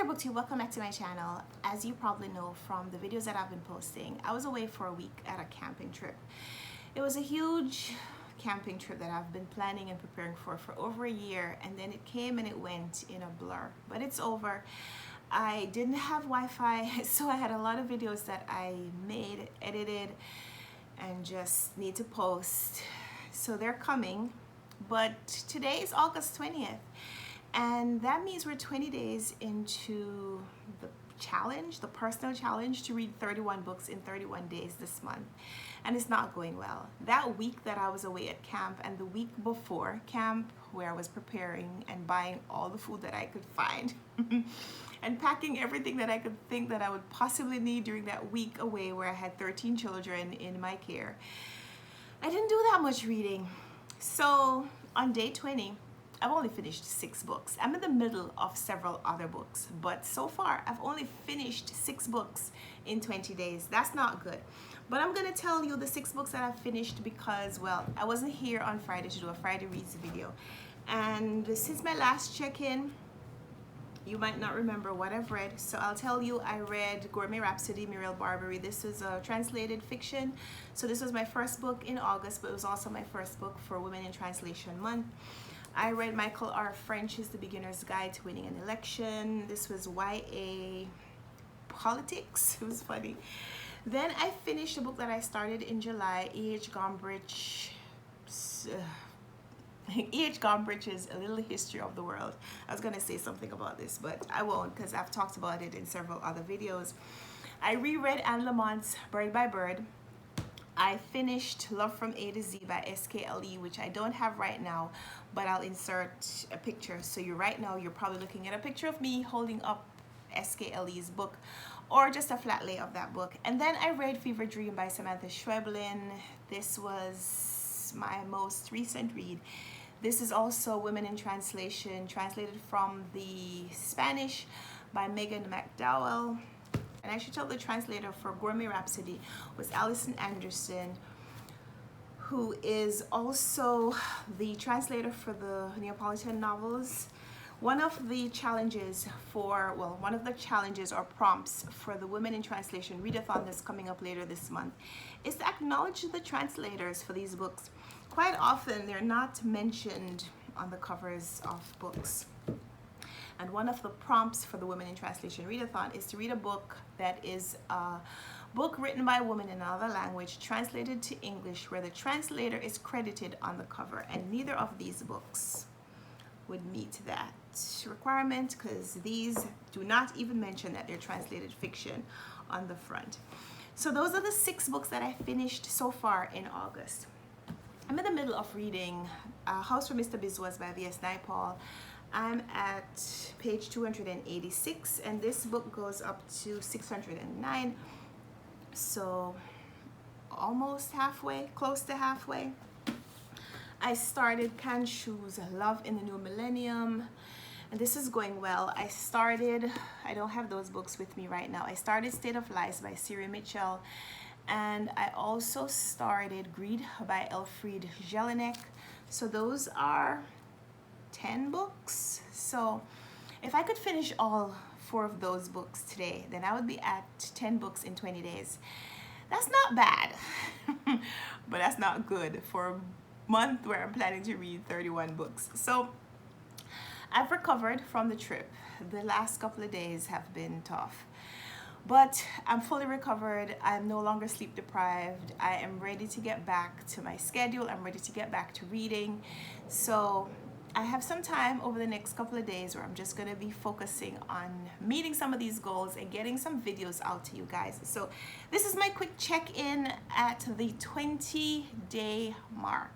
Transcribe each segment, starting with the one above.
BookTube, welcome back to my channel. As you probably know from the videos that I've been posting, I was away for a week at a camping trip. It was a huge camping trip that I've been planning and preparing for over a year, and then it came and it went in a blur, but it's over. I didn't have Wi-Fi, so I had a lot of videos that I made, edited, and just need to post. So they're coming, but today is August 20th. And that means we're 20 days into the challenge, the personal challenge to read 31 books in 31 days this month. And it's not going well. That week that I was away at camp and the week before camp, where I was preparing and buying all the food that I could find and packing everything that I could think that I would possibly need during that week away where I had 13 children in my care, I didn't do that much reading. So on day 20, I've only finished 6 books. I'm in the middle of several other books, but so far I've only finished 6 books in 20 days. That's not good. But I'm gonna tell you the 6 books that I've finished because, well, I wasn't here on Friday to do a Friday Reads video. And since my last check-in, you might not remember what I've read. So I'll tell you, I read Gourmet Rhapsody, Muriel Barbary. This is a translated fiction. So this was my first book in August, but it was also my first book for Women in Translation Month. I read Michael R. French's The Beginner's Guide to Winning an Election. This was YA politics. It was funny. Then I finished a book that I started in July, E.H. Gombrich's A Little History of the World. I was going to say something about this, but I won't because I've talked about it in several other videos. I reread Anne Lamont's Bird by Bird. I finished Love from A to Z by SKLE, which I don't have right now, but I'll insert a picture. So right now you're probably looking at a picture of me holding up SKLE's book or just a flat lay of that book. And then I read Fever Dream by Samantha Schweblin. This was my most recent read. This is also Women in Translation, translated from the Spanish by Megan McDowell. And I should tell the translator for Gourmet Rhapsody was Alison Anderson, who is also the translator for the Neapolitan novels. One of the challenges or prompts for the Women in Translation Readathon that's coming up later this month is to acknowledge the translators for these books. Quite often they're not mentioned on the covers of books. And one of the prompts for the Women in Translation Readathon is to read a book that is a book written by a woman in another language, translated to English, where the translator is credited on the cover. And neither of these books would meet that requirement because these do not even mention that they're translated fiction on the front. So those are the 6 books that I finished so far in August. I'm in the middle of reading House for Mr Biswas by V.S. Naipaul. I'm at page 286, and this book goes up to 609, so almost halfway, close to halfway. I started Kanshu's Love in the New Millennium, and this is going well. I don't have those books with me right now. I started State of Lies by Siri Mitchell, and I also started Greed by Elfriede Jelinek. So those are 10 books. So if I could finish all 4 of those books today, then I would be at 10 books in 20 days. That's not bad, but that's not good for a month where I'm planning to read 31 books. So I've recovered from the trip. The last couple of days have been tough, but I'm fully recovered. I'm no longer sleep deprived. I am ready to get back to my schedule. I'm ready to get back to reading. So I have some time over the next couple of days where I'm just going to be focusing on meeting some of these goals and getting some videos out to you guys. So this is my quick check-in at the 20-day mark.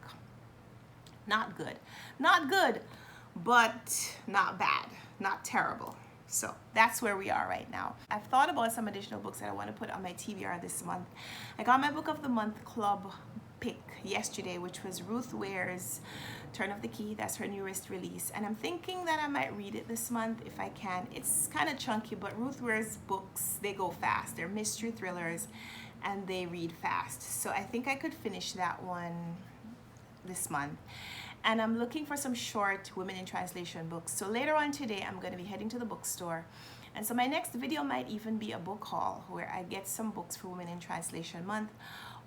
Not good, but not bad, not terrible. So that's where we are right now. I've thought about some additional books that I want to put on my TBR this month. I got my Book of the Month Club pick yesterday, which was Ruth Ware's Turn of the Key. That's her newest release, and I'm thinking that I might read it this month if I can. It's kind of chunky, but Ruth Ware's books, they go fast. They're mystery thrillers and they read fast, so I think I could finish that one this month. And I'm looking for some short Women in Translation books. So later on today, I'm going to be heading to the bookstore And so my next video might even be a book haul where I get some books for Women in Translation Month,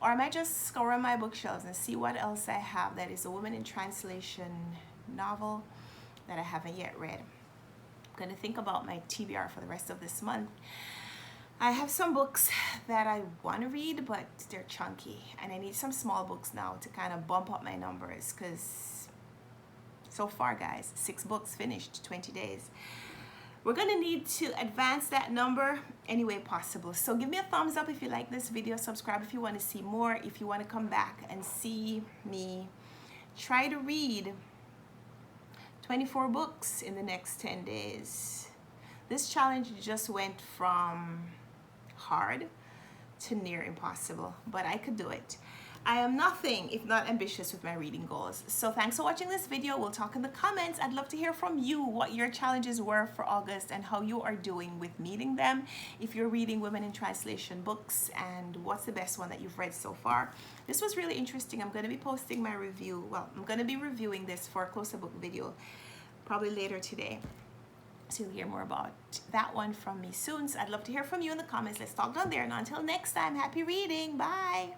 or I might just scour my bookshelves and see what else I have that is a Women in Translation novel that I haven't yet read. I'm going to think about my TBR for the rest of this month. I have some books that I want to read, but they're chunky, and I need some small books now to kind of bump up my numbers, because so far, guys, 6 books finished, 20 days. We're going to need to advance that number any way possible. So give me a thumbs up if you like this video, subscribe if you want to see more, if you want to come back and see me try to read 24 books in the next 10 days. This challenge just went from hard to near impossible, but I could do it. I am nothing if not ambitious with my reading goals. So thanks for watching this video. We'll talk in the comments. I'd love to hear from you what your challenges were for August and how you are doing with meeting them. If you're reading Women in Translation books, and what's the best one that you've read so far. This was really interesting. I'm going to be posting my review. Well, I'm going to be reviewing this for a closer book video probably later today. So you'll hear more about that one from me soon. So I'd love to hear from you in the comments. Let's talk down there. And until next time, happy reading. Bye.